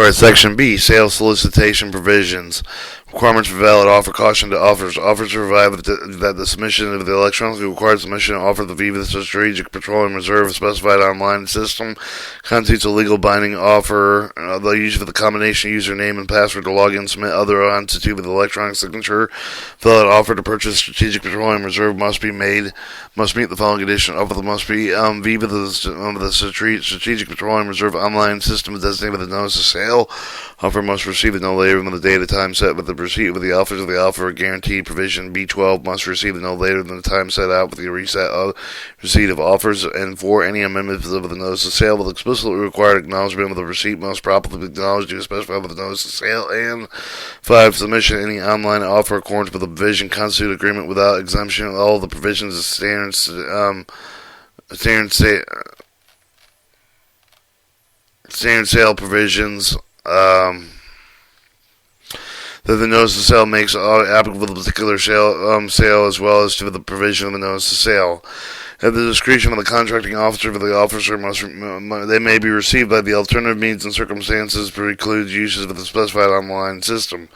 Alright, Section B, Sales Solicitation Provisions. Requirements for valid offer. Caution to offers. Offers provide that the submission of the electronically required submission offer of the Viva Strategic Petroleum Reserve specified online system constitutes a legal binding offer. The use of the combination username and password to log in, submit other entity with electronic signature. Valid offer to purchase Strategic Petroleum Reserve must meet the following condition. Offer must be Viva the Strategic Petroleum Reserve online system designated with the notice of sale. Offer must receive it no later than the date and time set with the receipt of the offers of the offer. Guaranteed provision B12 must receive it no later than the time set out with the receipt of offers. And 4, any amendments of the notice of sale will explicitly require acknowledgement of the receipt must properly be acknowledged to specify with the notice of sale. And 5, submission of any online offer according with the provision constitute agreement without exemption of all the provisions of standard sale provisions that the notice of sale makes applicable to the particular sale as well as to the provision of the notice of sale. At the discretion of the contracting officer, the officer they may be received by the alternative means and circumstances preclude uses of the specified online system.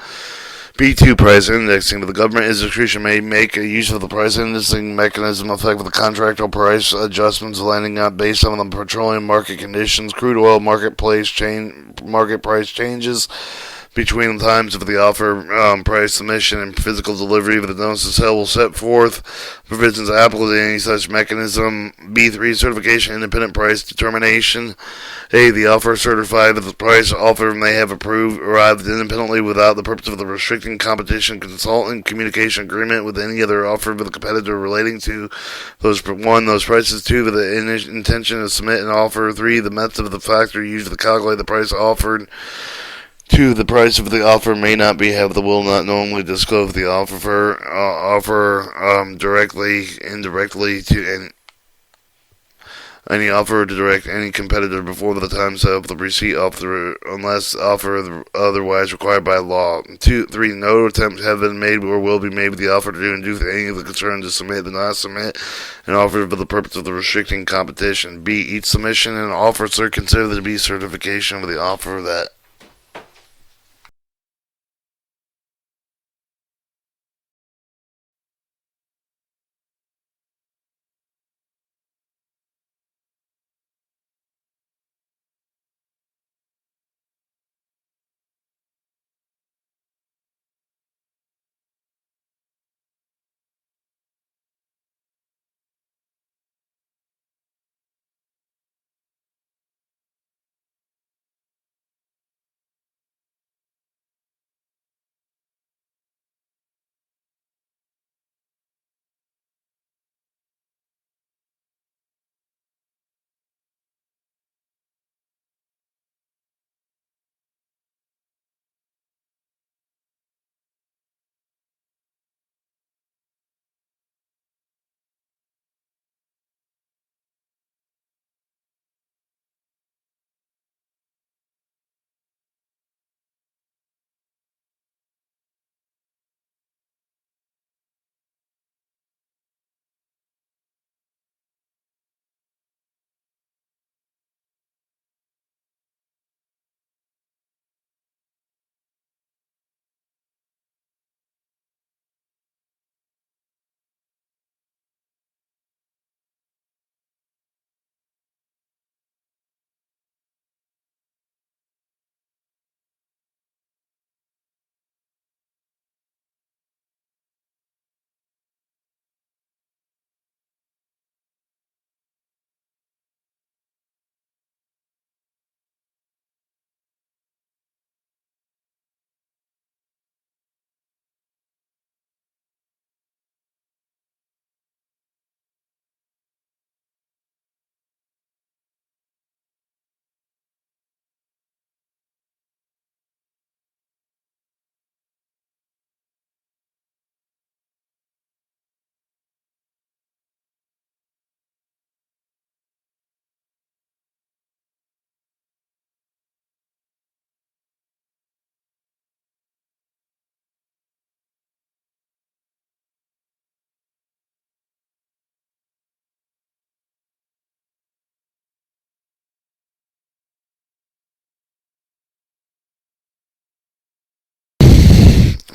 B2, price indexing. The government, at its discretion, may make a use of the price indexing mechanism effect with the contractual price adjustments landing out based on the petroleum market conditions, crude oil market price changes between the times of the offer price submission and physical delivery of the notice of sale will set forth provisions applicable to any such mechanism. B3, certification independent price determination. A, the offer certified that the price offer may have arrived independently without the purpose of the restricting competition consultant communication agreement with any other offer with a competitor relating to those prices. 2, the intention to submit an offer. 3, the method of the factor used to calculate the price offered. 2, the price of the offer may not be will not normally disclose the offer directly, indirectly to any offer to direct any competitor before the time set of the receipt offer unless offer otherwise required by law. 3, no attempt have been made or will be made with the offer to induce any of the concerned to submit and not submit an offer for the purpose of the restricting competition. B, each submission and offer are considered to be certification of the offer that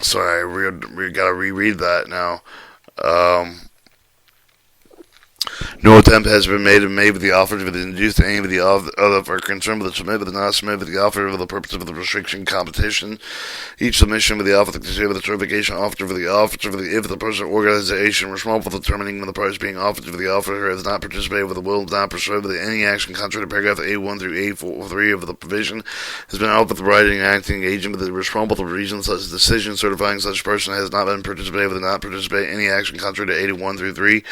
Sorry, we gotta reread that now. Um, No attempt has been made with the offer to induce any of the other are concerned with the submit with the not submit with the offer for the purpose of the restriction competition. Each submission with the offer to consider with the certification offer for the officer for the if the person or organization responsible for determining when the price being offered to the officer has not participated with the will not persuade with any action contrary to paragraph A1 through A3 of the provision has been offered the writing acting agent with the responsible for reasons such as decision certifying such person has not been participated with not participate in any action contrary to 81 through 3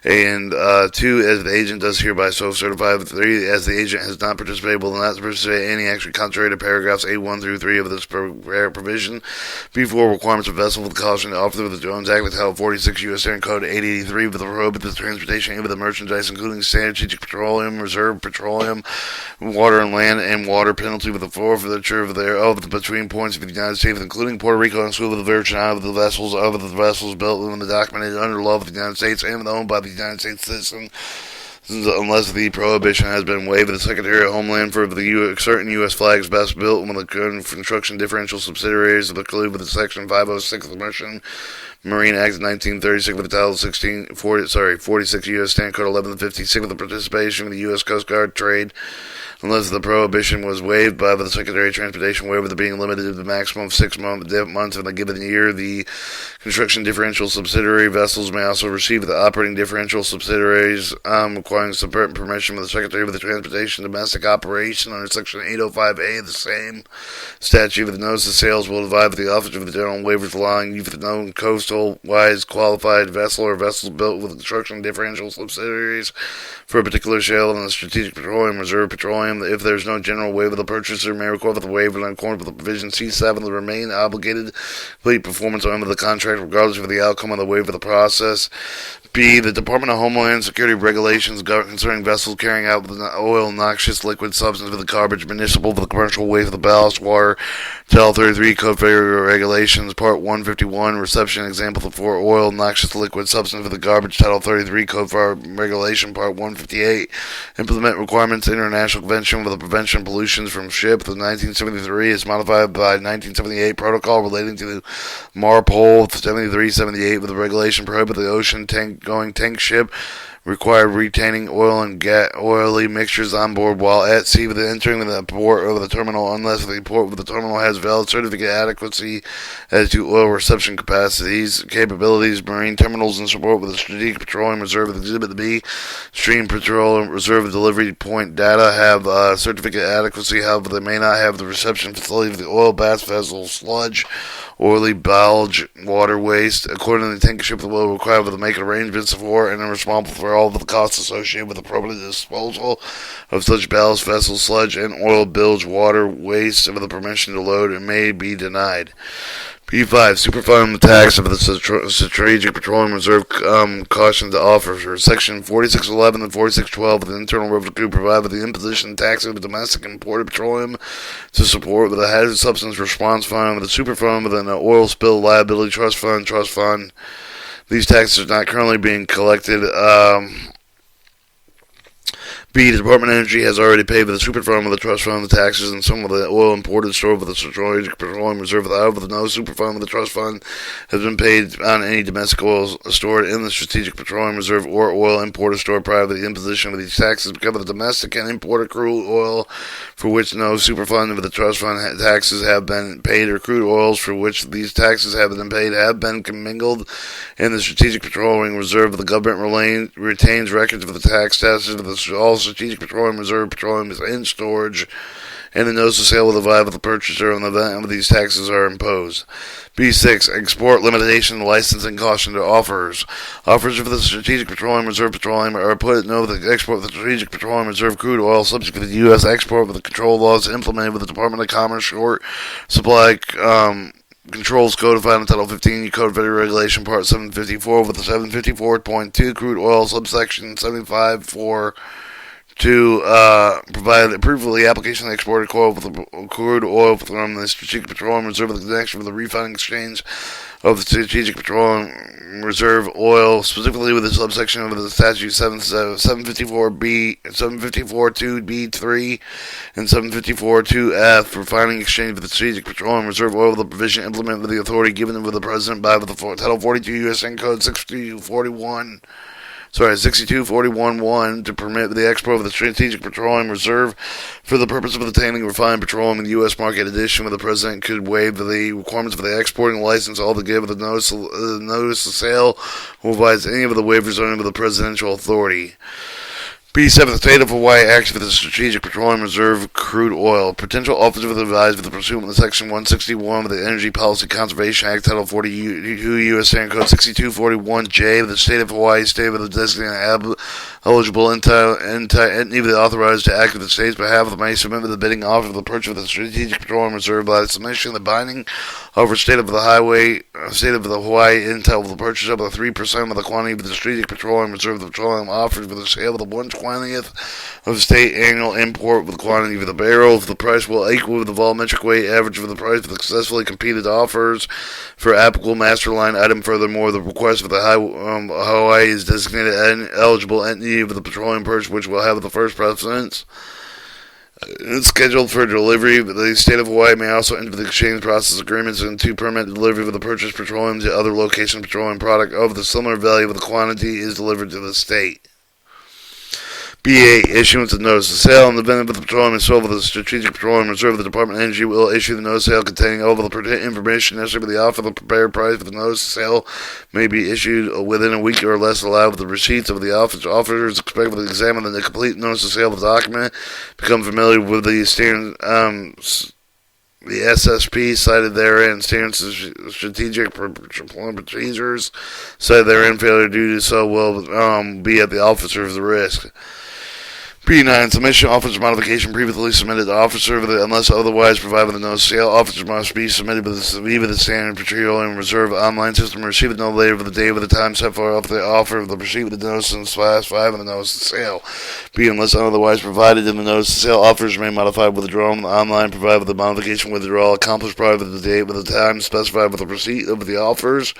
and 2, as the agent does hereby so certify. 3, as the agent has not participated, will not participate in any action contrary to paragraphs A1 through 3 of this provision. B4, requirements of vessel with caution to offer with the Jones Act with Title 46 U.S. Code 883 with the prohibit the transportation of the merchandise, including strategic petroleum, reserve petroleum, water and land, and water penalty with the forfeiture of the between points of the United States, including Puerto Rico and Cuba, the Virgin Islands, of the vessels built when the documented under law of the United States and owned by the United States citizen, unless the prohibition has been waived. The Secretary of Homeland for the certain U.S. flags best built when the construction differential subsidiaries of the included with the Section 506 of the Marine Act of 1936 with the Title 46 U.S. Stand Code 1156 with the participation of the U.S. Coast Guard trade, unless the prohibition was waived by the Secretary of Transportation, waiver being limited to the maximum of 6 months in the given year. The construction differential subsidiary vessels may also receive the operating differential subsidiaries requiring separate permission from the Secretary of the Transportation domestic operation under Section 805A of the same statute. The notice of sales will divide the Office of the General Waivers allowing you for the known coastal-wise qualified vessel or vessels built with construction differential subsidiaries for a particular sale in the Strategic Petroleum, Reserve Petroleum. If there is no general waiver, the purchaser may require for the waiver in accordance with the provision C7 to remain obligated to complete performance under the contract regardless of the outcome of the waiver of the process. B. The Department of Homeland Security regulations concerning vessels carrying out oil, noxious liquid substance with the garbage municipal for the commercial waste of the ballast water. Title 33 Code Federal Regulations Part 151 Reception Example for oil, noxious liquid substance with the garbage. Title 33 Code Regulation Part 158 Implement requirements International Convention for the Prevention of Pollutions from Ship. The 1973 is modified by 1978 Protocol relating to MARPOL 7378 with the regulation prohibit the ocean going tank ship required retaining oil and oily mixtures on board while at sea with entering the port or the terminal unless the port of the terminal has valid certificate adequacy as to oil reception capacities, capabilities. Marine terminals in support with the Strategic Petroleum Reserve with Exhibit B, Stream Petroleum Reserve delivery point data have certificate adequacy, however they may not have the reception facility of the oil bath vessel, sludge, oily bulge, water waste. According to the tanker ship, the will require to make arrangements for and are responsible for all of the costs associated with the appropriate disposal of such ballast vessels, sludge, and oil bilge water waste with the permission to load and may be denied. P5. Superfund the tax of the Strategic Petroleum Reserve caution to officers. Section 4611 and 4612 of the Internal Revenue Code provide for the imposition of taxes of domestic imported petroleum to support with a hazardous substance response fund, with a superfund, with an oil spill liability trust fund. These taxes are not currently being collected. B. The Department of Energy has already paid for the superfund of the trust fund the taxes and some of the oil imported stored with the Strategic Petroleum Reserve. However, no superfund of the trust fund has been paid on any domestic oil stored in the Strategic Petroleum Reserve or oil imported stored prior to the imposition of these taxes because of the domestic and imported crude oil for which no superfund of the trust fund taxes have been paid or crude oils for which these taxes have been paid have been commingled in the Strategic Petroleum Reserve. The government retains records of the tax taxes of all Strategic Petroleum Reserve petroleum is in storage, and the notice of sale will divide with the purchaser on the event of these taxes are imposed. B6. Export limitation licensing caution to offerers. Offerers of the Strategic Petroleum Reserve petroleum are put at no the export of the Strategic Petroleum Reserve crude oil subject to the U.S. export with the control laws implemented with the Department of Commerce short supply controls codified in Title 15 Code Federal Regulation Part 754 with the 754.2 crude oil subsection 75 for to provide approval of the application of the export of crude oil from the Strategic Petroleum Reserve with the connection with the refining exchange of the Strategic Petroleum Reserve oil, specifically with the subsection of the statute 754B, 754-2B3, and 754-2F for refining exchange of the Strategic Petroleum Reserve oil, with the provision implemented with the authority given to the President by the Title 42 U.S. Code 6241-1 to permit the export of the Strategic Petroleum Reserve for the purpose of obtaining refined petroleum in the U.S. market. In addition, the President could waive the requirements for the exporting license altogether. The notice of sale will provide any of the waivers under the presidential authority. B7. The State of Hawaii acts for the Strategic Petroleum Reserve crude oil. Potential offers of advised with the pursuant of Section 161 of the Energy Policy Conservation Act, Title 42 U.S. Code 6241J. The State of Hawaii, state of the designated eligible entity authorized to act in the state's behalf may submit the bidding offer for the purchase of the Strategic Petroleum Reserve by the submission of the binding offer state of the Hawaii entitled the purchase of the 3% of the quantity of the Strategic Petroleum Reserve. The petroleum offered for the sale of the 1/20th of the state annual import with the quantity of the barrel. If the price will equal the volumetric weight average of the price of the successfully competed offers for applicable master line item. Furthermore, the request for the Hawaii is designated eligible entity of the petroleum purchase, which will have the first precedence. It's scheduled for delivery, but the state of Hawaii may also enter the exchange process agreements and to permit delivery of the purchased petroleum to other locations. Petroleum product of the similar value of the quantity is delivered to the state. B8. Issuance of notice of sale. In the event of the petroleum is sold with the Strategic Petroleum Reserve, the Department of Energy will issue the notice of sale containing all of the pertinent information necessary for the offer. The prepared price for the notice of sale may be issued within a week or less, allowed with the receipts of the offer. Officers expect to examine the complete notice of sale of the document, become familiar with the standard, the SSP cited therein, standards of strategic procedures cited therein. Failure to do so will be at the officer's risk. B9. Submission officer modification previously submitted to officer unless otherwise provided with the notice of sale. Officers must be submitted with the standard Petroleum Reserve online system. Receive it no later than the day of the time set forth the offer of the receipt with the notice in /5 of the notice of sale. B. Unless otherwise provided in the notice of sale, offers may modify withdrawal online, provided with the modification withdrawal accomplished prior to the date with the time specified with the receipt of the offers.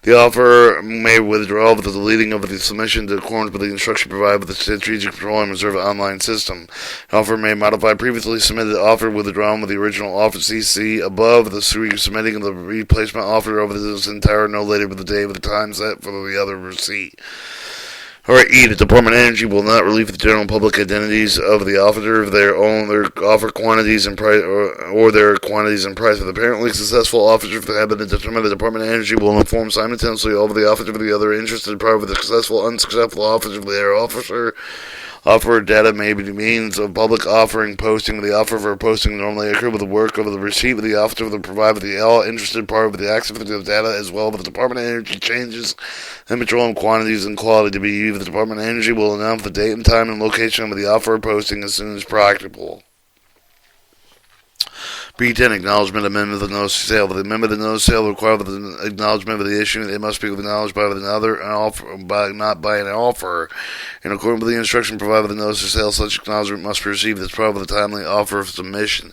The offer may withdraw with the deleting of the submission to accordance with the instruction provided with the Strategic Petroleum Reserve online system. Offer may modify previously submitted offer withdrawn with the original offer CC above the submitting of the replacement offer over this entire no later than the day of the time set for the other receipt. Alright, E. The Department of Energy will not relieve the general public identities of the offerer of their offer quantities and price or their quantities and price. If apparently successful offers have been determined, the Department of Energy will inform simultaneously all of the offerers of the other interested party with the successful, unsuccessful offers of their officer. Offer data may be means of public offering, posting. The offer for posting normally occur with the work of the receipt of the offer to provide with the all interested party with the access to the data as well. But the Department of Energy changes in petroleum quantities and quality to be used. The Department of Energy will announce the date and time and location of the offer posting as soon as practicable. B10. Acknowledgement amendment of the notice of sale. The amendment of the notice of sale requires the acknowledgement of the issue. It must be acknowledged by another, not by an offer. In accordance with the instruction provided with the notice of sale, such acknowledgement must be received as part of the timely offer of submission.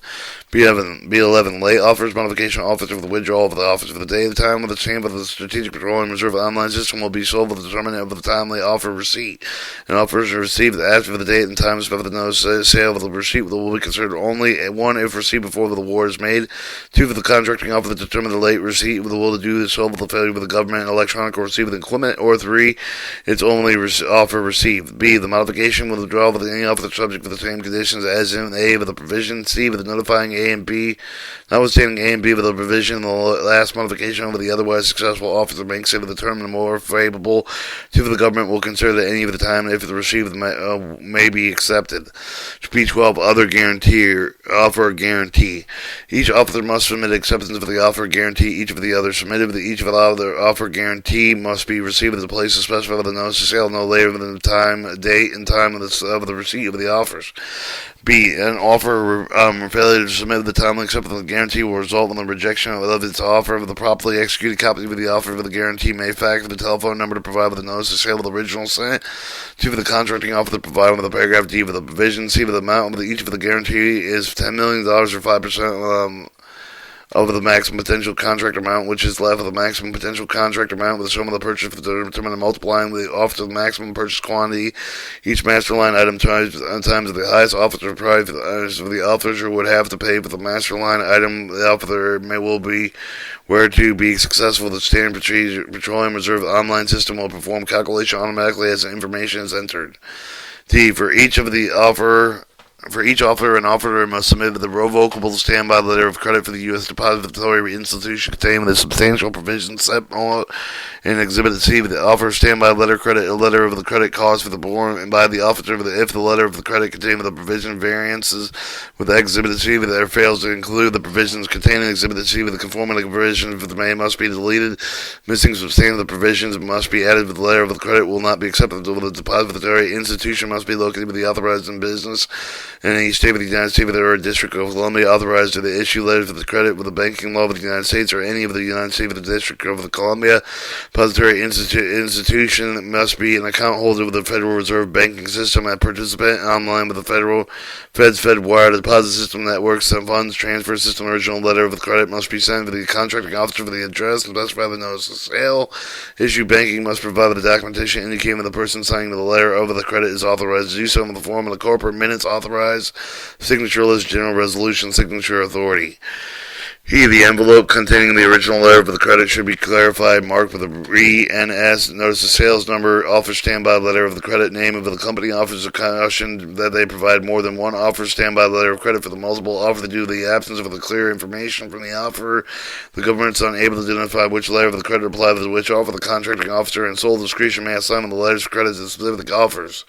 B11. Late offers modification offers of the withdrawal of the offers for the day of the time of the change of the Strategic Petroleum Reserve online system will be sold with the determinant of the timely offer receipt. And offers are received after the date and time of the notice of sale of the receipt will be considered only 1 if received before the award is made, 2 for the contracting offer to determine the late receipt with the will to do the sold with the failure with the government electronic or receive with equipment, or 3 its only offer received. B. The modification will withdraw with any offer subject to the same conditions as in A with the provision. C. With the notifying A and B, notwithstanding A and B with the provision, the last modification over the otherwise successful offer makes it determined more favorable to the government will consider that any of the time if the received may be accepted. B12. Other offer guarantee. Each offer must submit acceptance of the offer guarantee. Each of the others submitted with each of the other offer guarantee must be received at the place specified with the notice of sale no later than the time, date, and time of the receipt of the offers. B. An offer failure to submit the timely acceptance of the guarantee will result in the rejection of its offer. Of the properly executed copy of the offer of the guarantee may fax the telephone number to provide with the notice of sale of the original sent. 2. For the contracting offer to provide with the paragraph. D. For the provision. C. For the amount of each of the guarantee is $10 million or 5%. Over the maximum potential contract amount, which is left of the maximum potential contract amount with the sum of the purchase determined multiplying the offer to the maximum purchase quantity. Each master line item times the highest offer price of the officer would have to pay for the master line item. The officer will be where to be successful. The standard Petroleum Reserve online system will perform calculation automatically as the information is entered. D. For each offer, an offeror must submit the revocable standby letter of credit for the U.S. Depository Institution containing the substantial provisions set in Exhibit C. The offer standby letter credit a letter of the credit cost for the borne by the officer if the letter of the credit containing the provision variances with Exhibit C that fails to include the provisions contained in Exhibit C with the conformity provisions for the May must be deleted. Missing substantive provisions must be added with the letter of the credit will not be accepted until the depository institution must be located with the authorized in business in any state of the United States or a District of Columbia authorized to issue letters of the credit with the banking law of the United States or any of the United States of the District of the Columbia. Depository institution must be an account holder with the Federal Reserve banking system and participant online with the Fed's Fedwire deposit system network. Some funds transfer system original letter of the credit must be sent to the contracting officer for the address and specify the notice of sale. Issue banking must provide the documentation indicating that the person signing the letter of the credit is authorized to do so in the form of the corporate minutes authorized. Signature list, general resolution, signature authority. E. The envelope containing the original letter of the credit should be clarified, marked with a RE/NS, notice of sales number, offer standby letter of the credit, name of the company, offers of caution that they provide more than one offer standby letter of credit for the multiple offer due to the absence of the clear information from the offer. The government is unable to identify which letter of the credit applies to which offer. The contracting officer in sole discretion may assign the letters of credit to specific offers.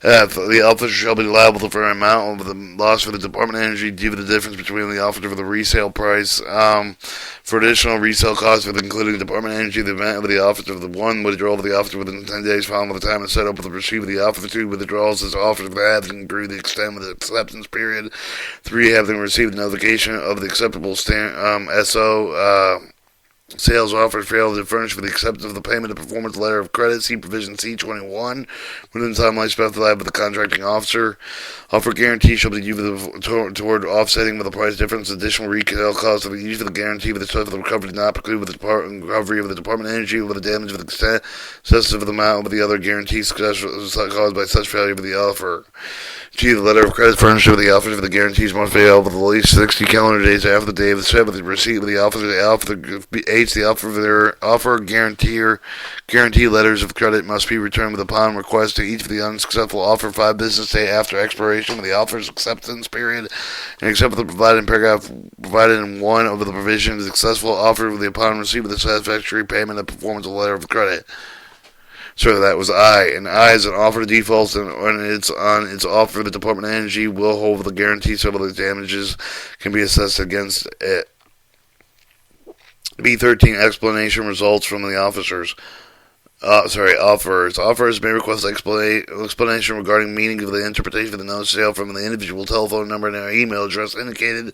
F. The officer shall be liable for an amount of the loss for the Department of Energy due to the difference between the offer for the resale price for additional resale costs, including the Department of Energy, the event of the offer of the 1 withdrawal of the offer within 10 days following the time it's set up with the receipt of the offer. 2 withdrawals as offers that having agreed the extent of the acceptance period. 3 having received notification of the acceptable SO. Sales offers failed to furnish for the acceptance of the payment of performance letter of credit. See provision C21 within the timeline specified by the contracting officer. Offer guarantee shall be used toward offsetting with the price difference. Additional retail costs of the use of the guarantee for the stuff of the recovery not preclude with the recovery of the Department of Energy with the damage of the extent excessive of the amount of the other guarantees caused by such failure of the offer. G. The letter of credit furnished with the offer for the guarantees must be available at least 60 calendar days after the day of the set of the receipt of the offer. The offer of their offer guarantee letters of credit must be returned upon request to each of the unsuccessful offer 5 business days after expiration of the offer's acceptance period, and except for the provided in paragraph provided in one of the provisions, the successful offer of the upon receipt of the satisfactory payment of performance of the letter of credit. So that was I. And I is an offer to default, and when it's on its offer, the Department of Energy will hold the guarantee so that the damages can be assessed against it. B13 explanation results from the officers. Offers. Offers may request explanation regarding meaning of the interpretation of the notice of sale from the individual telephone number and their email address indicated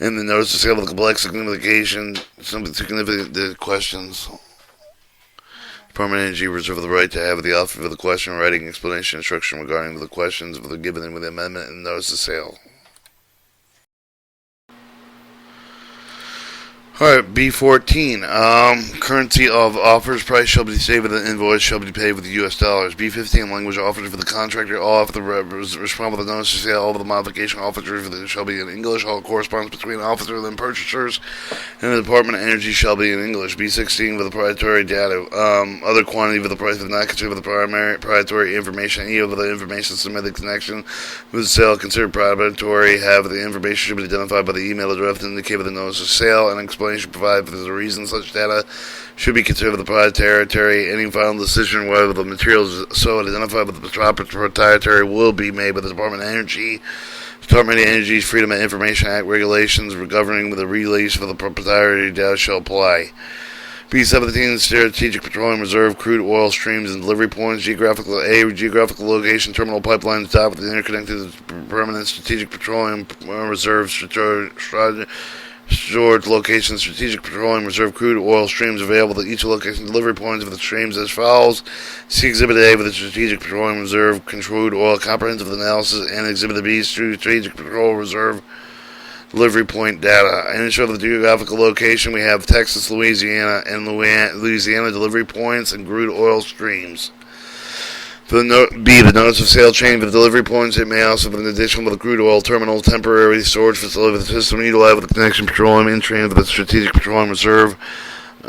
in the notice of sale of the complex significant questions. Department of Energy reserve the right to have the offer for the question writing explanation instruction regarding the questions of the given with the amendment and notice of sale. Alright, B14. Currency of offers price shall be saved with an invoice shall be paid with US dollars. B15. Language offered for the contractor. All offer the respond with the notice of sale. All of the modification offers shall be in English. All correspondence between officer and purchasers and the Department of Energy shall be in English. B16. For the proprietary data. Other quantity for the price of not considered the primary proprietary information. Any of the information submitted in connection with the sale considered proprietary. Have the information should be identified by the email address indicated with the notice of sale and explain should provide for the reason such data should be considered the proprietary. Any final decision whether the materials so identified with the proprietary will be made by the Department of Energy. Department of Energy's Freedom of Information Act regulations governing the release for the proprietary data shall apply. B-17 Strategic Petroleum Reserve crude oil streams and delivery points. Geographical location terminal pipelines docked with the interconnected permanent strategic petroleum reserve storage location. Strategic petroleum reserve crude oil streams available at each location. Delivery points of the streams as follows. See Exhibit A with the strategic petroleum reserve crude oil comprehensive analysis, and Exhibit B strategic petroleum reserve delivery point data. And to show the geographical location, we have Texas, Louisiana, and Louisiana delivery points and crude oil streams. For the notice of sale chain for the delivery points, it may also, in addition to the crude oil terminal, temporary storage facility with the system utilized with the connection petroleum in train for the strategic petroleum reserve.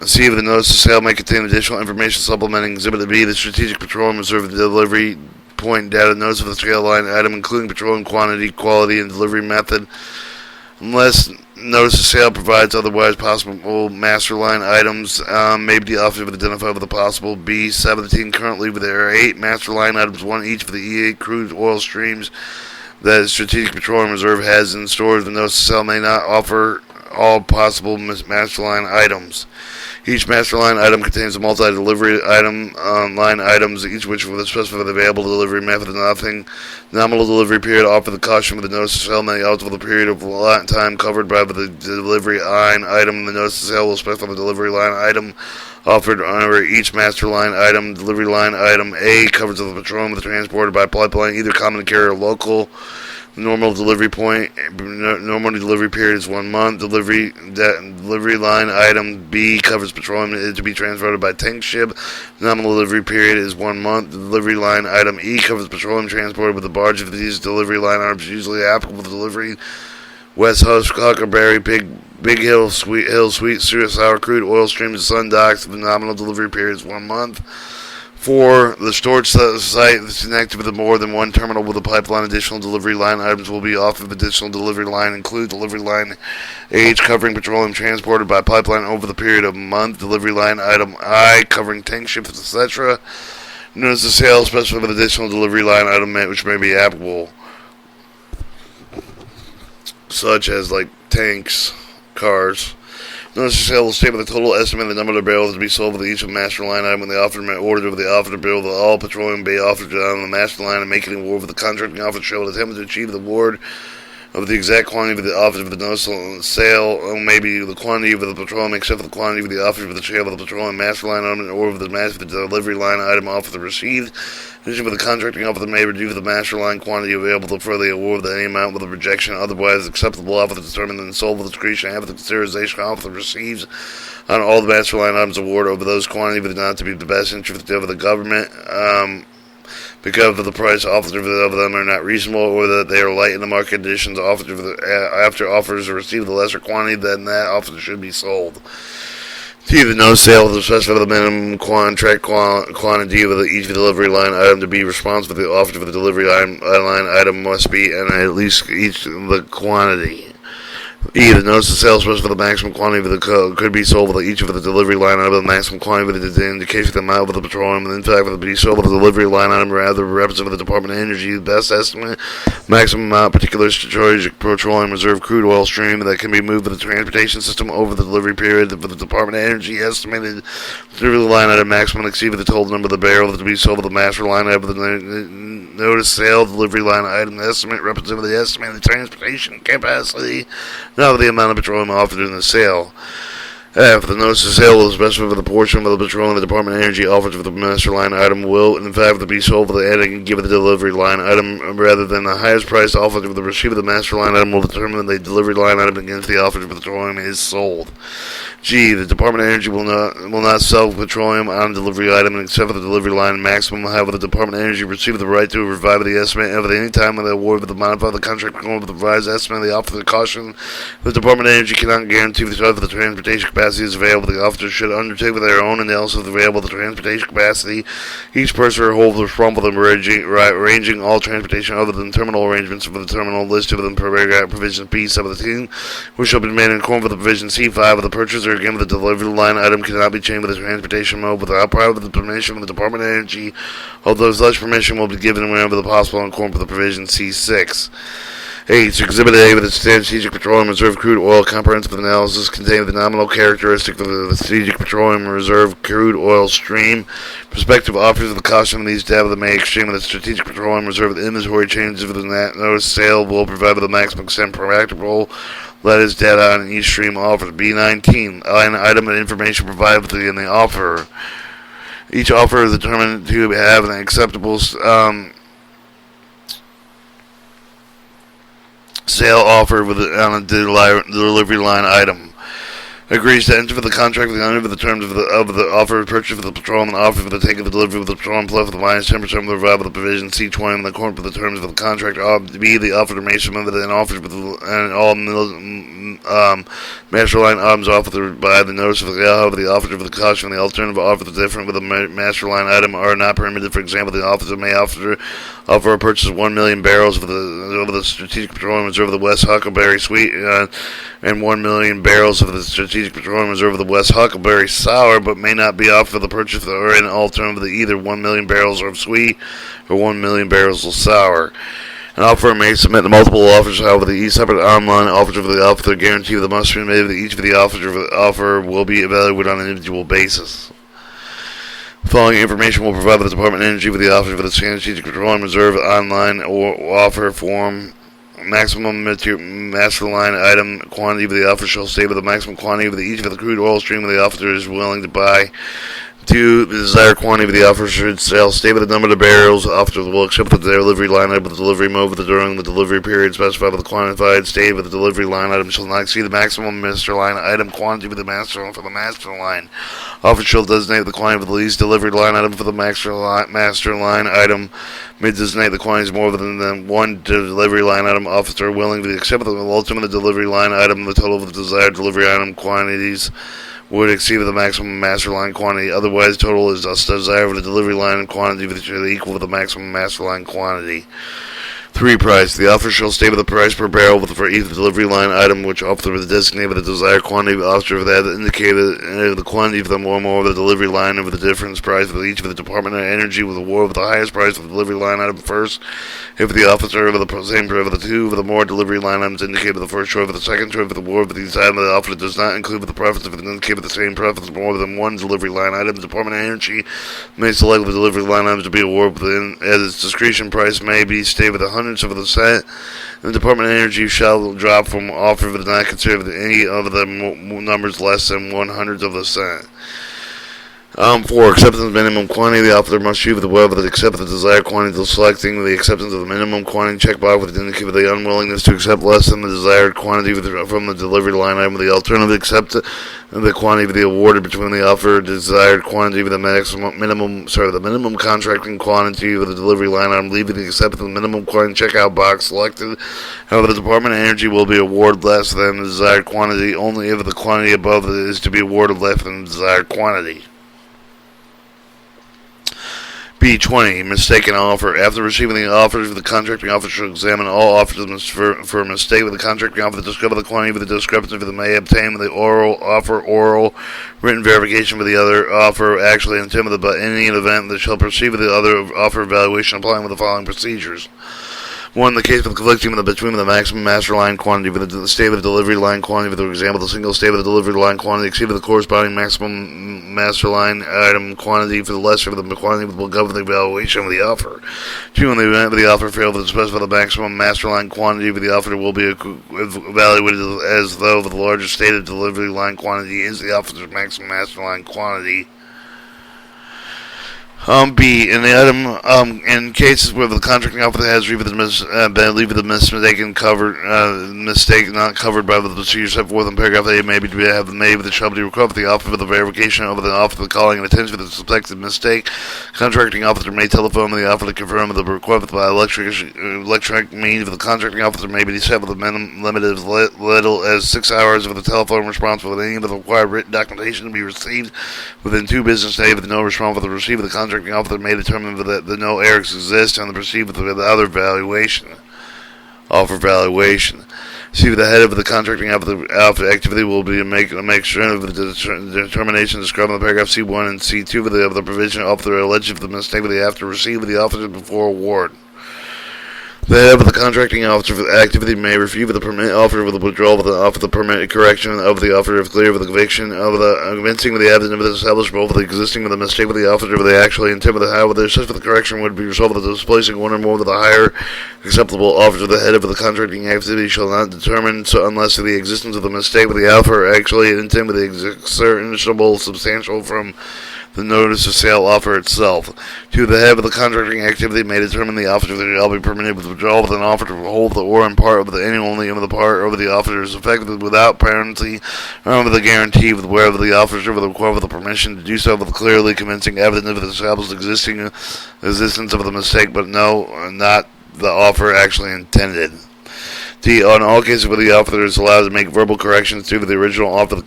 C, if the notice of sale may contain additional information supplementing Exhibit B, the strategic petroleum reserve delivery point data. Notice of the scale line item, including petroleum quantity, quality, and delivery method. Unless notice of sale provides otherwise possible master line items may be offered with identified with the possible B-17. Currently, there are 8 master line items, one each for the E8 crude oil streams that Strategic Petroleum Reserve has in storage. The notice of sale may not offer all possible master line items. Each master line item contains a multi-delivery item, line items, each which with a specified available delivery method and nothing. Nominal delivery period offer the caution with the notice of sale may alter the period of time covered by the delivery line item. The notice of sale will specify the delivery line item offered under each master line item. Delivery line item A covers the petroleum transported by pipeline, either common carrier or local. Normal delivery point, normal delivery period is 1 month. Delivery line item B covers petroleum to be transported by tank ship. Nominal delivery period is 1 month. Delivery line item E covers petroleum transported with a barge. If these delivery line items are usually applicable to delivery West Huckleberry, Big Hill, Sweet, Sour crude oil streams, Sun docks. The nominal delivery period is 1 month. 4. The storage site is connected with more than one terminal with a pipeline. Additional delivery line items will be offered. Additional delivery line include delivery line H covering petroleum transported by pipeline over the period of a month. Delivery line item I covering tank ships, etc. Notice of sale specified with additional delivery line item which may be applicable, such as like tanks, cars. Notice of sale will state with the total estimated number of barrels to be sold with each of the master line item when the offer order of the offer to build all petroleum be offered on the master line and making an award with the contracting offer shall attempt to achieve the award of the exact quantity of the offer of the notice of sale, or maybe the quantity of the petroleum except for the quantity of the offer of the sale of the petroleum master line item or of the master of the delivery line item offer received. In addition, with the contracting offer may reduce the master line quantity available for the award of any amount with a rejection otherwise acceptable offer determined and sold with discretion and have the consideration offer receives on all the master line items award over those quantity but not to be the best interest of the government. Because of the price offered of them are not reasonable, or that they are light in the market conditions offered after offers are received the lesser quantity, then that offer should be sold. T. The no sale of the specified the minimum contract quantity of each delivery line item to be responsible for the offer for the delivery line item must be and at least each the quantity. E. The notice of sale specifies the maximum quantity of the could be sold with each of the delivery line item. The maximum quantity of the indication of the amount of the petroleum and in fact of the be sold with the delivery line item rather representative of the Department of Energy. The best estimate maximum amount particular strategic petroleum reserve crude oil stream that can be moved with the transportation system over the delivery period for the Department of Energy. Estimated delivery line item maximum exceed the total number of the barrels to be sold with the master line item. The notice sale delivery line item estimate representative of the estimated transportation capacity. Not the amount of petroleum offered in the sale. If the notice of sale will specify for the portion of the petroleum the Department of Energy offers for the master line item will, in fact, be sold for the adding and give the delivery line item rather than the highest price offered for the receiver. The master line item will determine the delivery line item against the offer for the petroleum is sold. G. The Department of Energy will not sell petroleum on delivery item except for the delivery line maximum. However, the Department of Energy receive the right to revive the estimate at any time when the award of the modify the contract with the revised estimate. The offer the caution. The Department of Energy cannot guarantee the size of the transportation capacity is available. The officers should undertake with their own analysis of the available transportation capacity. Each person holds responsible for arranging all transportation other than terminal arrangements for the terminal listed within provision B-17, which shall be made in accordance with the provision C-5 of the purchaser. Again, the delivery line item cannot be changed with the transportation mode without prior the permission of the Department of Energy, although such permission will be given whenever possible in accordance with the provision C-6. H. Exhibit A with the Strategic Petroleum Reserve crude oil comprehensive analysis containing the nominal characteristic of the Strategic Petroleum Reserve crude oil stream. Prospective offers of the caution of these data that may exchange with the Strategic Petroleum Reserve inventory changes of the notice sale will provide the maximum extent practicable. That is data on each stream offered. B19. Line item and information provided in the offer. Each offer is determined to have an acceptable sale offer on a delivery line item. Agrees to enter for the contract under the terms of the offer of purchase of the petroleum and offer for the take of the delivery of the petroleum plus with the minus 10% of the revival of the provision C20 in the court for the terms of the contract. B. The offer to make submitted and offers with and all master line items offered by the notice of the however the offer of the caution and the alternative offer that's different with the master line item are not permitted. For example, the officer may offer a purchase of 1 million barrels of the Strategic Petroleum Reserve of the West Huckleberry Sweet and 1 million barrels of the Strategic Petroleum Reserve of the West Huckleberry Sour, but may not be offered for the purchase or an alternative of either 1 million barrels of sweet or 1 million barrels of sour. An offeror may submit the multiple offers, however, each separate online offers of the offer guarantee that must be made that each of the offers of the offer will be evaluated on an individual basis. The following information will provide the Department of Energy with the offer for the Strategic Petroleum Reserve online or offer form. Maximum master line item quantity of the offer shall state with the maximum quantity of each of the crude oil stream the offer is willing to buy. 2. The desired quantity of the offer should state with the number of barrels offered will accept the delivery line item with the delivery mode during the delivery period specified with the quantified state with the delivery line item shall not exceed the maximum master line item quantity with the master line for the master line. Offer shall designate the quantity of the least delivered line item for the master line item. May designate the quantities more than the one delivery line item. Officer willing to accept the ultimate delivery line item. The total of the desired delivery item quantities would exceed the maximum master line quantity. Otherwise, total is desired for the delivery line quantity which is equal to the maximum master line quantity. 3. Price. The offer shall state with the price per barrel for each delivery line item which offer is designated with the desired quantity of offer for that indicated the quantity of them or more of the delivery line of the difference price for each of the Department of Energy with the war of the highest price of the delivery line item first. If the officer of the same of the two of the more delivery line items indicated with the first choice of the second choice of the war of the side of the offer does not include with the preference if it indicated with the same preference more than one delivery line item. The Department of Energy may select the delivery line items to be awarded within as its discretion price may be stated with the hundredths of the cent. The Department of Energy shall drop from offer if it does not consider any of the numbers less than 1/100th of a cent. 4. Acceptance minimum quantity. The offer must choose the whether to accept the desired quantity to selecting the acceptance of the minimum quantity checkbox with indicate the unwillingness to accept less than the desired quantity from the delivery line item. The alternative accept the quantity of the awarded between the offer desired quantity with the minimum contracting quantity of the delivery line item, leaving the acceptance of the minimum quantity checkout box selected. However, the Department of Energy will be awarded less than the desired quantity only if the quantity above is to be awarded less than the desired quantity. B20. Mistaken offer. After receiving the offers, the contracting officer shall examine all offers for a mistake with the contracting officer to discover the quantity with the discrepancy that may obtain with the oral written verification with the other offer actually intended by any event that shall proceed with the other offer evaluation applying with the following procedures. 1. The case of conflicting between the maximum master line quantity with the state of the delivery line quantity, for example, the single state of the delivery line quantity exceeded the corresponding maximum master line item quantity for the lesser of the quantity will govern the evaluation of the offer. 2. In the event of the offer failed to specify the maximum master line quantity of the offer will be evaluated as though the larger stated delivery line quantity is the offer's maximum master line quantity. B. In the item, in cases where the contracting officer has the mistake not covered by the procedure set forth in paragraph A, may be made with the trouble to recover the offer for the verification of the offer, the calling and attention for the suspected mistake. Contracting officer may telephone the offer to confirm the request by electronic means. The contracting officer may be set with a limit as little as 6 hours of the telephone response with any of the required written documentation to be received within 2 business days. With no response for the receiver, the contracting officer may determine that no errors exist and proceed with the other offer valuation. See, the head of the contracting officer activity will be to make sure of the determination described in the paragraph C1 and C2 of the provision of the alleged the mistake of the after receive of the officer before award. The head of the contracting officer for the activity may refuse the permit offer with the withdrawal of the offer, the permit correction of the offer if clear of the conviction of the convincing of the evidence of the establishable of the existing of the mistake of the officer of the actually intent of the how whether such for the correction would be resolved with the displacing one or more of the higher acceptable officer. The head of the contracting activity shall not determine so unless the existence of the mistake of the offer actually intent with the discernible substantial from the notice of sale offer itself. 2. The head of the contracting activity may determine the officer that shall be permitted with withdrawal with an offer to hold the or in part of the any only of the part over the officer is effective without penalty or with a guarantee with wherever the officer will require the permission to do so with clearly convincing evidence of the established existence of the mistake, but no, not the offer actually intended. D. On all cases where the officer is allowed to make verbal corrections to the original offer, the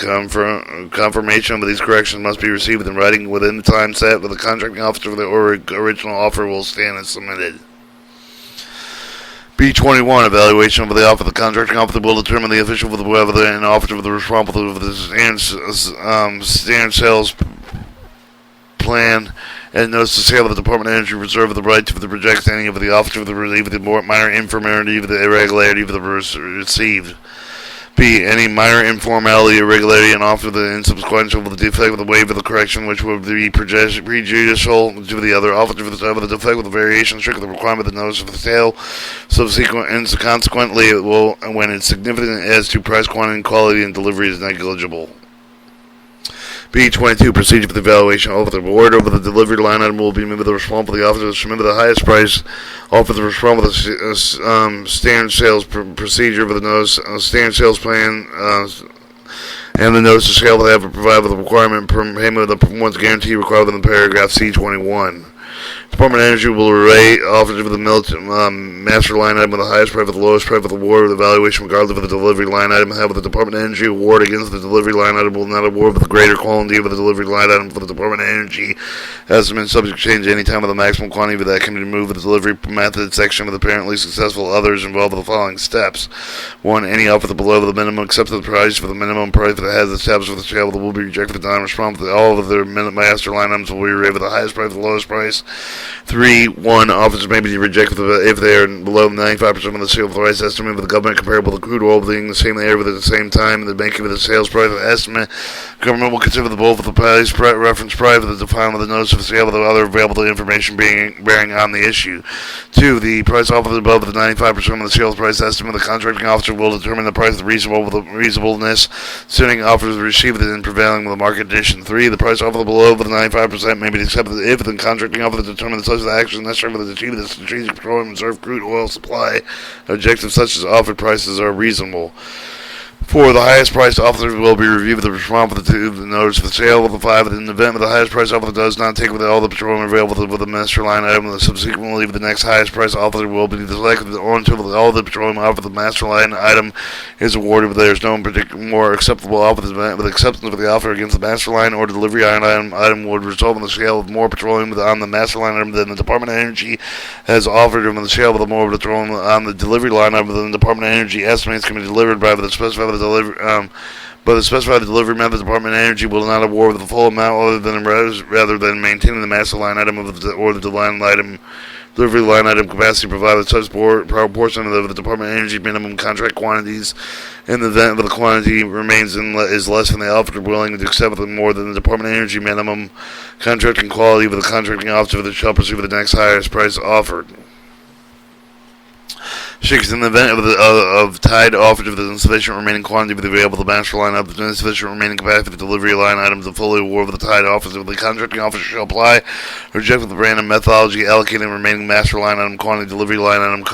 confirmation of these corrections must be received in writing within the time set with the contracting officer for the original offer will stand as submitted. B21 evaluation of the offer. The contracting officer will determine the official for the whether an officer for the responsible for the standard sales plan and notice the sale of the Department of Energy reserve the right to reject any of the officer of the relief of the minor infirmity of the irregularity of the received. B. Any minor informality, irregularity, and offer the insubsequential of the defect of the waiver of the correction which would be prejudicial to the other officer for the time of the defect with the variation strict with the requirement of the notice of the sale. Subsequent and consequently it will when it's significant as to price, quantity, quality, and delivery is negligible. B22 procedure for the evaluation of the award over the delivery line item will be made with the responsible for the officer to submit the highest price offer the responsible for the standard sales procedure for the notice standard sales plan and the notice of sale will have to provide with the requirement payment of the performance guarantee required within paragraph C21. Department of Energy will rate officers for the master line item with the highest price for the lowest price for the award with evaluation regardless of the delivery line item. However, the Department of Energy award against the delivery line item will not award with the greater quantity of the delivery line item for the Department of Energy estimate subject to change any time with the maximum quantity that can be removed with the delivery method section with apparently successful others involved with the following steps. 1. Any offer below the minimum except the price for the minimum price that has established for the sale will be rejected for the non-responsible. All of their master line items will be rated with the highest price for the lowest price. 3. 1. Offers may be rejected if they are below 95% of the sale price estimate with the government comparable to crude oil being the same area at the same time and the banking with the sales price of the estimate. Government will consider the both of the price reference price of the definement of the notice of sale with the other available information bearing on the issue. 2. The price offered above the 95% of the sales price estimate. The contracting officer will determine the price of reasonableness suiting offers received and prevailing with the market condition. 3. The price offered below the 95% may be accepted if the contracting officer determines such action necessary for the achievement of the strategic petroleum reserve crude oil supply objectives such as offered prices are reasonable. 4. The highest priced officer will be reviewed with the response to the notice of the sale of the 5. In the event that the highest priced officer does not take with all the petroleum available with the master line item, the subsequently the next highest priced officer will be selected until all the petroleum offer the master line item is awarded. But there is no particular more acceptable offer with acceptance of the offer against the master line or delivery item would result in the sale of more petroleum on the master line item than the Department of Energy has offered, and the sale of the more petroleum on the delivery line item than the Department of Energy estimates can be delivered by the specified delivery, but the specified delivery method, the Department of Energy will not award the full amount rather than maintaining the master line item or the delivery line item capacity provided such proportion of the Department of Energy minimum contract quantities in the event of the quantity remains is less than the officer willing to accept more than the Department of Energy minimum contracting quality with the contracting officer that shall pursue the next highest price offered. 6. In the event of tied offers of the insufficient remaining quantity of the available the master line item, the insufficient remaining capacity of the delivery line items, the fully award of the tied offers of the contracting officer shall apply or reject with the random methodology allocating remaining master line item quantity, delivery line item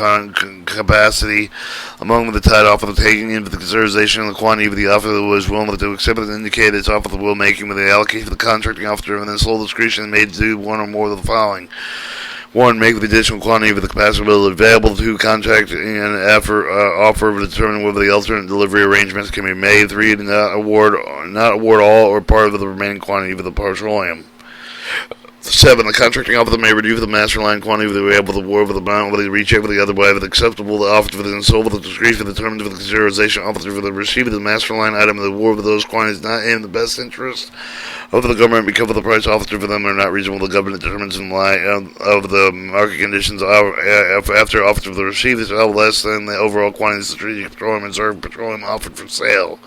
capacity among the tied offer, taking into consideration the quantity of the offer that was willing to accept and indicate its offer the will making with the allocation of the contracting officer and then sole discretion made to do one or more of the following. 1. Make the additional quantity of the capacity available to contract and offer to determine whether the alternate delivery arrangements can be made. 3. Not award all or part of the remaining quantity of the petroleum. 7. The contracting officer may reduce the master line quantity of the able to award with the amount with the recheck with the other way with acceptable the offer for the install with the discretion determined with the consideration officer for the receipt of the master line item of the award with those quantities not in the best interest of the government because of the price offered for them are not reasonable. The government determines in light of the market conditions after offer for the receipt is less than the overall quantity of strategic petroleum and reserve petroleum offered for sale.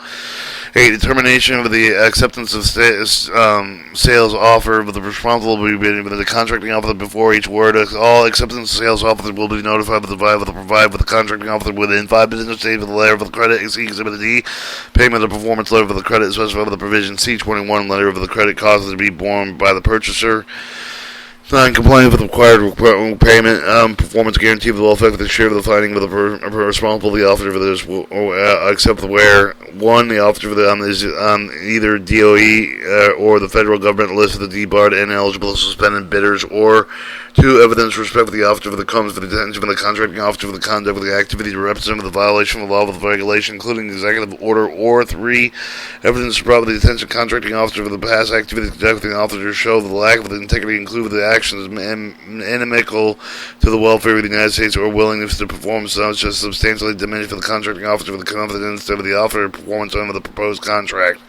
8. Determination of the acceptance of sales offer with the responsible will be bidding with the contracting officer before each word. All acceptance of sales offer will be notified with the provide with the contracting officer within 5 business days of the letter of the credit. See Exhibit D. Payment of performance letter of the credit specified with the provision C21 letter of the credit costs to be borne by the purchaser. 9. Complying with the required payment performance guarantee will affect the share of the finding with the responsible the officer for this except where 1. The officer for is on either DOE or the federal government list of the debarred and eligible suspended bidders, or 2. Evidence respect for the officer for the comes for the detention of the contracting officer for the conduct of the activity to represent the violation of the law of the regulation, including the executive order, or 3. Evidence to provide the detention contracting officer for the past activity conducted the officer to show the lack of the integrity included the actions inimical to the welfare of the United States or willingness to perform such as substantially diminish for the contracting officer for the confidence of the offer performance under the proposed contract.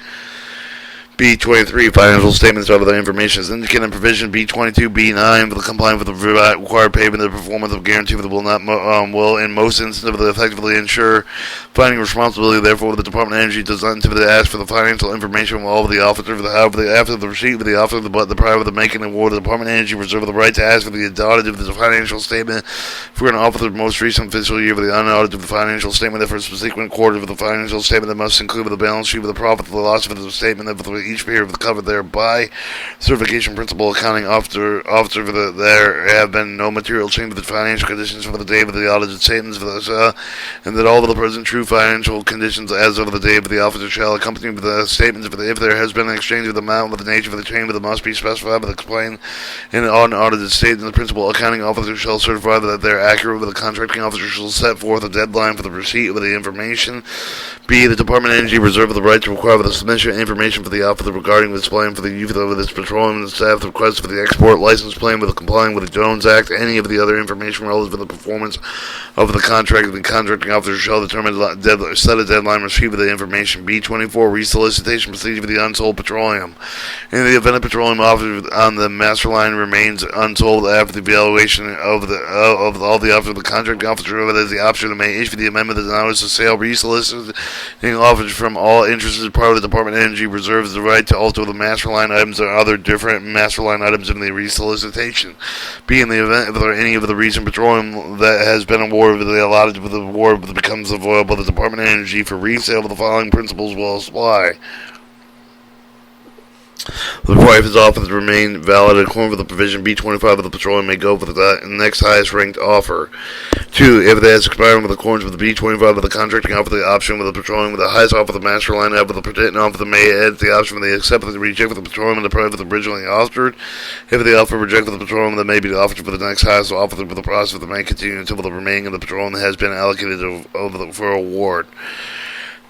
B23, financial statements of the information is indicated in provision B22, B9 for the compliance with the required payment of the performance of guarantee that will in most instances effectively ensure finding responsibility. Therefore, the Department of Energy does not typically ask for the financial information of all of the officer. After the receipt of the officer, the prior of the making award, the Department of Energy reserves the right to ask for the audit of the financial statement for an officer's most recent fiscal year for the unaudited of the financial statement for a subsequent quarter of the financial statement that must include the balance sheet with the profit, the loss of the statement of each period covered thereby. Certification principal accounting officer for there have been no material change to the financial conditions for the day of the audited statements for this, and that all of the present true financial conditions as of the day of the officer shall accompany with the statements if there has been an exchange of the amount with the nature of the change that must be specified with explained in an unaudited statement. The principal accounting officer shall certify that they are accurate, with the contracting officer shall set forth a deadline for the receipt of the information. B. The Department of Energy reserves the right to require the submission of information for the officer regarding this plan for the use of its petroleum and staff requests for the export license plan with complying with the Jones Act. Any of the other information relative to the performance of the contract, the contracting officer shall determine set a deadline receipt of the information. B24, resolicitation procedure for the unsold petroleum. In the event of petroleum offered on the master line remains unsold after the evaluation of all the offer, the contracting officer has the option to may issue the amendment of the notice of sale. Resoliciting offers from all interested parties. The Department of Energy reserves the right to alter the master line items or other different master line items in the resolicitation. B. In the event if there any of the recent petroleum that has been awarded with the allotted with the award becomes available, the Department of Energy for resale of the following principles will apply. The price is offered to remain valid according to the provision B25 of the petroleum may go for the next highest ranked offer. 2. If it has expired with accordance with the B25 of the contracting offer, the option with the petroleum with the highest offer of the master line with the protecting offer that may add the option with the accept the reject with the petroleum and the price originally offered. If the offer rejected the petroleum, that may be offered for the next highest offer for the process that may continue until the remaining of the petroleum has been allocated for award.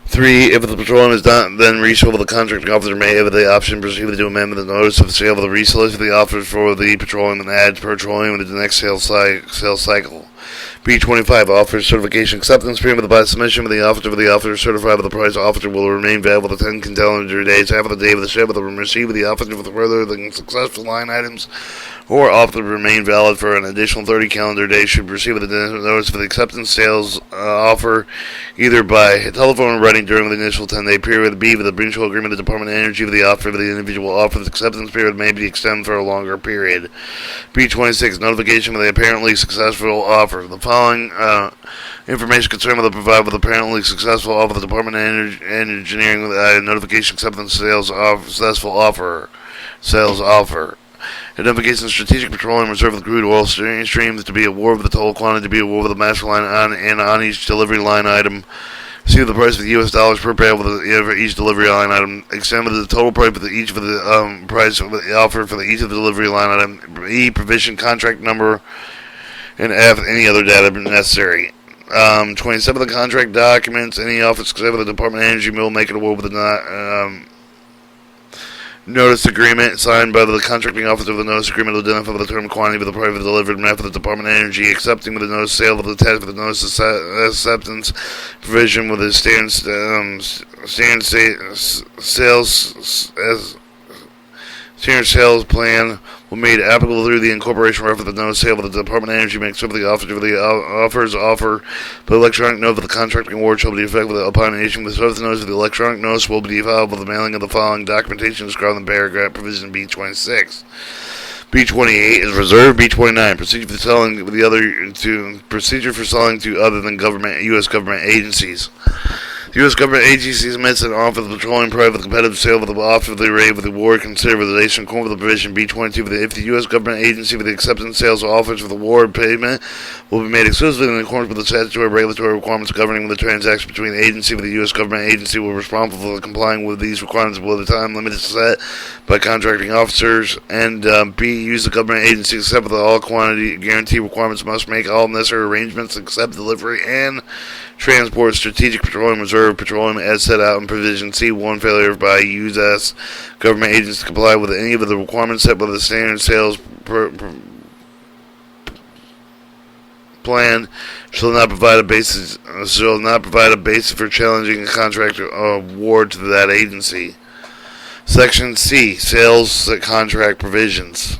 3. If the petroleum is not then resold, the contracting officer may have the option to proceed to amend the notice of the sale of the resolicit the offer for the petroleum and add petroleum into the next sales cycle. B25 offers certification acceptance period by submission of the officer certified with the price officer will remain valid for 10 calendar days after the day of the sale, but the receipt of the officer for the further than successful line items or offer remain valid for an additional 30 calendar days should receive the notice for the acceptance sales offer either by telephone or writing during the initial 10-day period. B. With the mutual agreement, the Department of Energy for the offer for the individual offer, the acceptance period may be extended for a longer period. B26 notification of the apparently successful offer. The following information concerning the provide with apparently successful offer, the Department of Engineering notification acceptance sales successful offer. Sales offer. Identification of strategic petroleum reserve of crude oil streams to be awarded with the total quantity to be awarded with the master line on each delivery line item. See the price of the U.S. dollars per barrel for each delivery line item. Examine the total price for each of the price of the offer for each of the delivery line item. E. Provision contract number, and F. Any other data necessary. 27. The contract documents. Any office except for the Department of Energy will make it award with the notice agreement signed by the contracting officer of the notice agreement will identify the term, quantity of the product delivered, method of the Department of Energy, accepting with the notice sale of the test with the notice acceptance provision with the standard sales plan will be made applicable through the incorporation reference of the notice sale of the Department of Energy makes over the offers offer, but electronic note of the contracting award shall be effective upon issuing the service notice of the electronic notice will be filed with the mailing of the following documentation described in paragraph provision B26. B28 is reserved. B29 procedure for selling to other than U.S. government agencies. The U.S. government agencies admits an offer of the petroleum product with competitive sale with the offer of the rate with the award considered with relation in accordance with the provision B22. If the U.S. government agency with the acceptance sales offers for the award payment will be made exclusively in accordance with the statutory regulatory requirements governing the transaction between the agency with the U.S. government agency will be responsible for complying with these requirements below the time limit set by contracting officers, and B, use the government agency except for all quantity guarantee requirements must make all necessary arrangements except delivery and transport strategic petroleum reserve petroleum as set out in provision C1. Failure by U.S. government agents to comply with any of the requirements set by the standard sales plan shall not provide a basis for challenging a contract award to that agency. Section C, sales contract provisions.